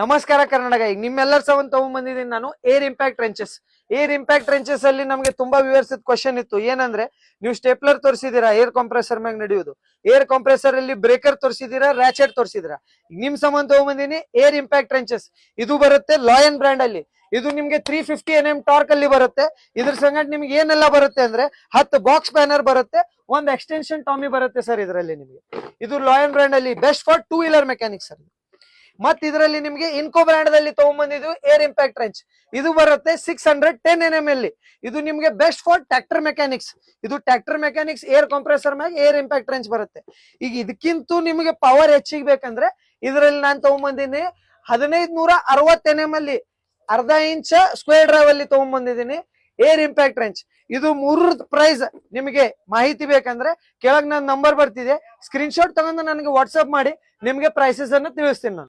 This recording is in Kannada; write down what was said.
ನಮಸ್ಕಾರ ಕರ್ನಾಟಕ. ಈಗ ನಿಮ್ಮೆಲ್ಲರ ಸಹ ತಗೊಂಡ್ಬಂದಿದ್ದೀನಿ ನಾನು ಏರ್ ಇಂಪ್ಯಾಕ್ಟ್ ರೆಂಚಸ್. ಏರ್ ಇಂಪ್ಯಾಕ್ಟ್ ರೆಂಚಸ್ ಅಲ್ಲಿ ನಮಗೆ ತುಂಬಾ ವಿವರಿಸಿದ ಕ್ವಶನ್ ಇತ್ತು. ಏನಂದ್ರೆ ನೀವು ಸ್ಟೇಪ್ಲರ್ ತೋರಿಸಿದೀರಾ ಏರ್ ಕಂಪ್ರೆಸರ್ ಮ್ಯಾಗ ನಡೆಯುವುದು, ಏರ್ ಕಂಪ್ರೆಸರ್ ಅಲ್ಲಿ ಬ್ರೇಕರ್ ತೋರಿಸಿದೀರಾ, ರ್ಯಾಚೆಟ್ ತೋರಿಸಿದೀರಾ. ಈಗ ನಿಮ್ ಸಂಬಂಧ ತಗೊಂಡ್ಬಂದಿನಿ ಏರ್ ಇಂಪ್ಯಾಕ್ಟ್ ರೆಂಚಸ್. ಇದು ಬರುತ್ತೆ ಲಾಯನ್ ಬ್ರ್ಯಾಂಡ್ ಅಲ್ಲಿ. ಇದು ನಿಮ್ಗೆ 350 NM ಟಾರ್ಕ್ ಅಲ್ಲಿ ಬರುತ್ತೆ. ಇದ್ರ ಸಂಗಡ ನಿಮ್ಗೆ ಏನೆಲ್ಲ ಬರುತ್ತೆ ಅಂದ್ರೆ 10 ಬಾಕ್ಸ್ ಬ್ಯಾನರ್ ಬರುತ್ತೆ, ಒಂದು ಎಕ್ಸ್ಟೆನ್ಷನ್ ಟಾಮಿ ಬರುತ್ತೆ ಸರ್ ಇದರಲ್ಲಿ ನಿಮಗೆ. ಇದು ಲಾಯನ್ ಬ್ರ್ಯಾಂಡ್ ಅಲ್ಲಿ best for 2 wheeler mechanic sir. ಮತ್ ಇದರಲ್ಲಿ ನಿಮ್ಗೆ ಇನ್ಕೋ ಬ್ರ್ಯಾಂಡ್ ದಲ್ಲಿ ತಗೊಂಡ್ಬಂದಿದ್ದು ಏರ್ ಇಂಪ್ಯಾಕ್ಟ್ ರೆಂಚ್. ಇದು ಬರುತ್ತೆ 610 NM ಅಲ್ಲಿ. ಇದು ನಿಮ್ಗೆ ಬೆಸ್ಟ್ ಫಾರ್ ಟ್ರ್ಯಾಕ್ಟರ್ ಮೆಕ್ಯಾನಿಕ್ಸ್. ಇದು ಟ್ರ್ಯಾಕ್ಟರ್ ಮೆಕ್ಯಾನಿಕ್ಸ್ ಏರ್ ಕಂಪ್ರೆಸರ್ ಮ್ಯಾಗ ಏರ್ ಇಂಪ್ಯಾಕ್ಟ್ ರೆಂಚ್ ಬರುತ್ತೆ. ಈಗ ಇದಕ್ಕಿಂತ ನಿಮಗೆ ಪವರ್ ಹೆಚ್ಚಿಗೆ ಬೇಕಂದ್ರೆ ಇದರಲ್ಲಿ ನಾನು ತಗೊಂಡ್ಬಂದಿನಿ 1560 NM ಅಲ್ಲಿ ಅರ್ಧ ಇಂಚ್ ಸ್ಕ್ವೇರ್ ಡ್ರೈವ್ ಅಲ್ಲಿ ತಗೊಂಡ್ಬಂದಿದ್ದೀನಿ ಏರ್ ಇಂಪ್ಯಾಕ್ಟ್ ರೆಂಚ್. ಇದು 3 ಪ್ರೈಸ್ ನಿಮಗೆ ಮಾಹಿತಿ ಬೇಕಂದ್ರೆ ಕೆಳಗ್ ನನ್ನ ನಂಬರ್ ಬರ್ತಿದೆ, ಸ್ಕ್ರೀನ್ ಶಾಟ್ ತಗೊಂಡು ನನಗೆ ವಾಟ್ಸ್ಆಪ್ ಮಾಡಿ ನಿಮ್ಗೆ ಪ್ರೈಸಸ್ ಅನ್ನು ತಿಳಿಸ್ತೀನಿ ನಾನು.